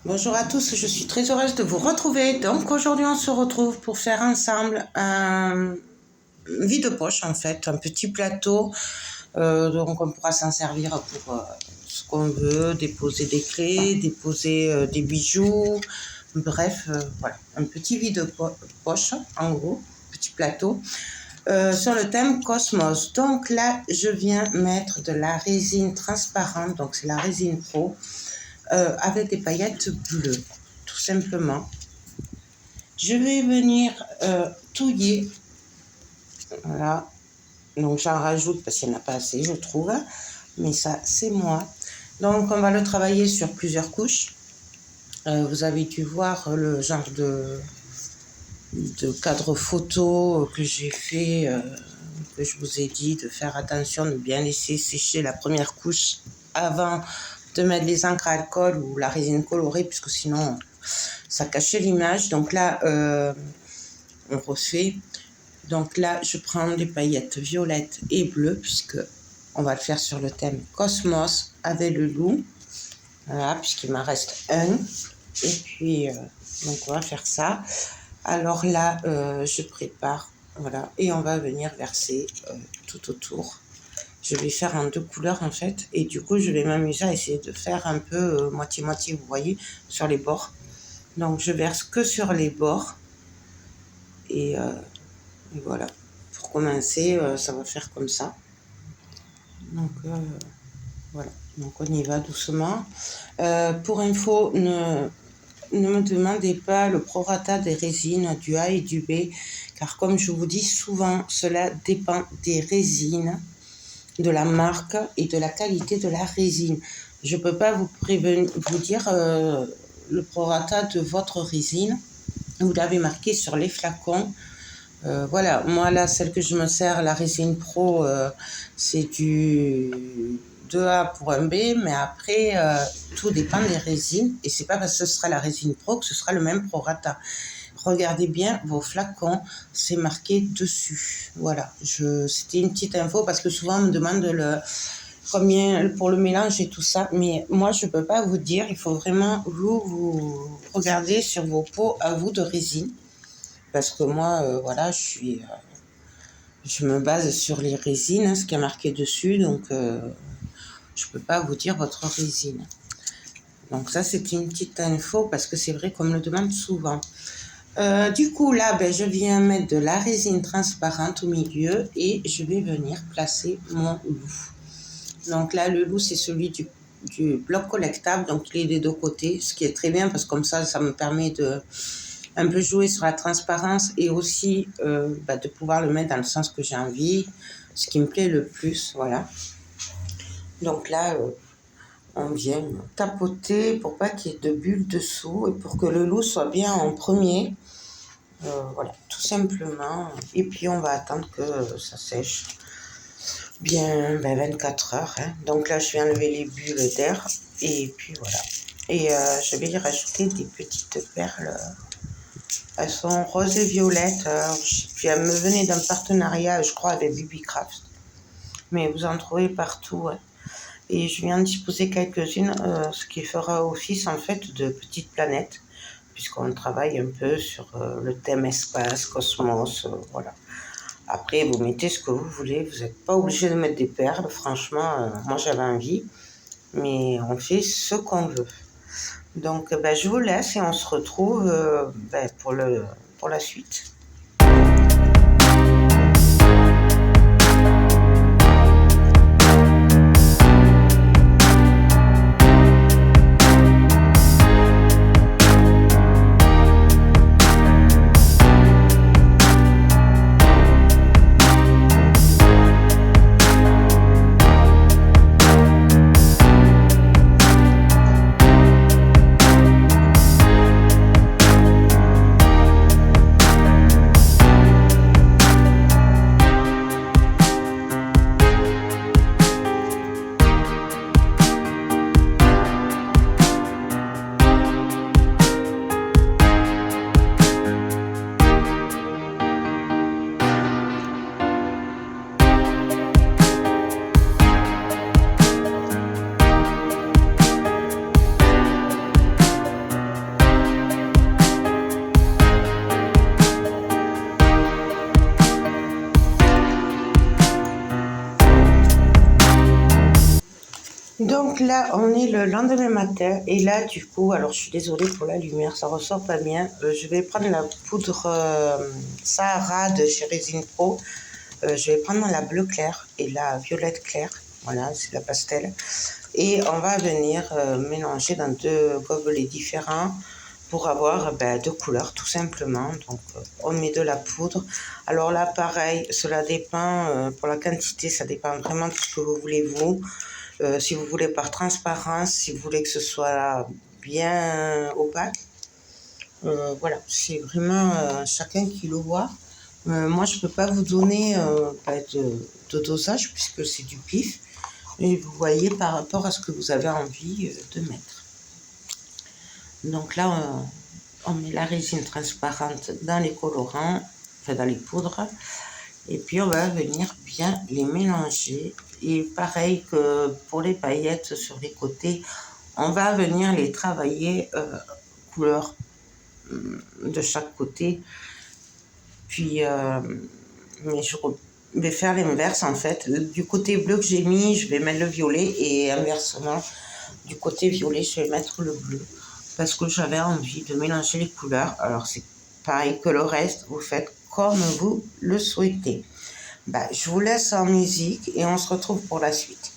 Bonjour à tous, je suis très heureuse de vous retrouver. Donc aujourd'hui on se retrouve pour faire ensemble un vide-poche en fait, un petit plateau. Donc on pourra s'en servir pour ce qu'on veut, déposer des clés, déposer des bijoux. Bref, voilà, un petit vide-poche en gros, petit plateau. Sur le thème Cosmos. Donc là, je viens mettre de la résine transparente, donc c'est la résine Pro, avec des paillettes bleues, tout simplement. Je vais venir touiller, voilà, donc j'en rajoute parce qu'il n'y en a pas assez, je trouve, mais ça, c'est moi. Donc on va le travailler sur plusieurs couches. Vous avez dû voir le genre de cadre photo que j'ai fait, que je vous ai dit de faire attention, de bien laisser sécher la première couche avant de mettre les encres à alcool ou la résine colorée, puisque sinon ça cachait l'image. Donc là, on refait. Donc là, je prends les paillettes violettes et bleues, puisque on va le faire sur le thème Cosmos avec le loup. Voilà, puisqu'il m'en reste un. Et puis, donc on va faire ça. Alors là, je prépare, voilà, et on va venir verser tout autour. Je vais faire en 2 couleurs en fait, et du coup, je vais m'amuser à essayer de faire un peu moitié-moitié, vous voyez, sur les bords. Donc, je verse que sur les bords, et voilà. Pour commencer, ça va faire comme ça. Donc, voilà. Donc, on y va doucement. Pour info, ne me demandez pas le prorata des résines du A et du B, car comme je vous dis souvent, cela dépend des résines, de la marque et de la qualité de la résine. Je ne peux pas vous dire le prorata de votre résine. Vous l'avez marqué sur les flacons. Voilà, moi là, celle que je me sers, la résine Pro, c'est du 2A pour un B, mais après, tout dépend des résines, et c'est pas parce que ce sera la résine Pro que ce sera le même prorata. Regardez bien vos flacons, c'est marqué dessus. Voilà, c'était une petite info parce que souvent on me demande combien pour le mélange et tout ça, mais moi je peux pas vous dire, il faut vraiment vous regarder sur vos pots à vous de résine, parce que moi, voilà, je me base sur les résines, ce qui est marqué dessus, donc je peux pas vous dire votre résine. Donc ça, c'est une petite info parce que c'est vrai qu'on me le demande souvent. Du coup, là, je viens mettre de la résine transparente au milieu et je vais venir placer mon loup. Donc là, le loup, c'est celui du bloc collectable, donc il est des 2 côtés, ce qui est très bien parce que comme ça me permet de un peu jouer sur la transparence et aussi de pouvoir le mettre dans le sens que j'ai envie, ce qui me plaît le plus, voilà. Donc là, on vient tapoter pour pas qu'il y ait de bulles dessous et pour que le loup soit bien en premier. Voilà, tout simplement. Et puis on va attendre que ça sèche bien 24 heures. Hein. Donc là, je vais enlever les bulles d'air et puis voilà. Et je vais y rajouter des petites perles. Elles sont roses et violettes. Puis elles me venaient d'un partenariat, je crois, avec Bibicraft. Mais vous en trouvez partout. Hein. Et je viens disposer quelques-unes, ce qui fera office en fait de petites planètes, puisqu'on travaille un peu sur le thème espace, cosmos, voilà. Après, vous mettez ce que vous voulez, vous n'êtes pas obligé de mettre des perles, franchement, moi j'avais envie, mais on fait ce qu'on veut. Donc, je vous laisse et on se retrouve pour la suite. Donc là, on est le lendemain matin et là, du coup, alors je suis désolée pour la lumière, ça ressort pas bien. Je vais prendre la poudre Sahara de chez Resin Pro. Je vais prendre la bleu clair et la violette claire. Voilà, c'est la pastel. Et on va venir mélanger dans deux gobelets différents pour avoir deux couleurs tout simplement. Donc on met de la poudre. Alors là, pareil, cela dépend, pour la quantité, ça dépend vraiment de ce que vous voulez vous. Si vous voulez par transparence, si vous voulez que ce soit bien opaque, voilà, c'est vraiment chacun qui le voit. Moi, je ne peux pas vous donner de dosage puisque c'est du pif. Et vous voyez par rapport à ce que vous avez envie de mettre. Donc là, on met la résine transparente dans les colorants, enfin dans les poudres. Et puis on va venir bien les mélanger. Et pareil que pour les paillettes sur les côtés, on va venir les travailler couleur de chaque côté. Puis, mais je vais faire l'inverse en fait. Du côté bleu que j'ai mis, je vais mettre le violet et inversement, du côté violet, je vais mettre le bleu. Parce que j'avais envie de mélanger les couleurs. Alors c'est pareil que le reste, vous faites comme vous le souhaitez. Je vous laisse en musique et on se retrouve pour la suite.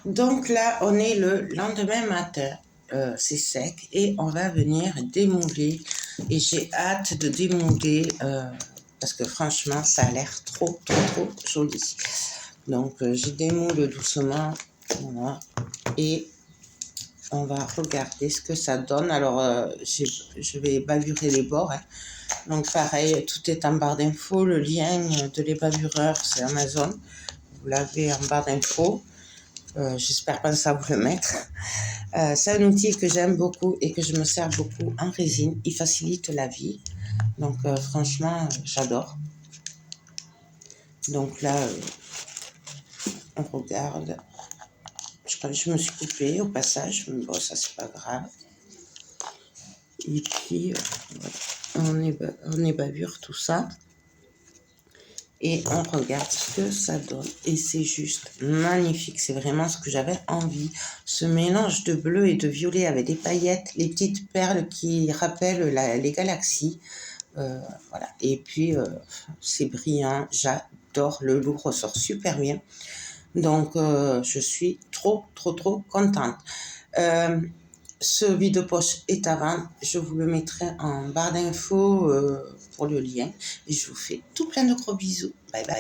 Donc là, on est le lendemain matin, c'est sec et on va venir démouler. Et j'ai hâte de démouler parce que franchement, ça a l'air trop joli. Donc, je démoule doucement. Voilà. Et on va regarder ce que ça donne. Alors, je vais bavurer les bords. Hein. Donc, pareil, tout est en barre d'infos. Le lien de les bavureurs, c'est Amazon. Vous l'avez en barre d'infos. J'espère penser à vous le mettre. C'est un outil que j'aime beaucoup et que je me sers beaucoup en résine. Il facilite la vie. Donc, franchement, j'adore. Donc là, on regarde. Je crois que je me suis coupée au passage, mais bon, ça, c'est pas grave. Et puis, on ébavure tout ça. Et on regarde ce que ça donne. Et c'est juste magnifique. C'est vraiment ce que j'avais envie. Ce mélange de bleu et de violet avec des paillettes, les petites perles qui rappellent les galaxies. Voilà. Et puis, c'est brillant. J'adore. Le look ressort super bien. Donc, je suis trop contente. Ce vide-poche est à vendre. Je vous le mettrai en barre d'infos pour le lien. Et je vous fais tout plein de gros bisous. Bye bye.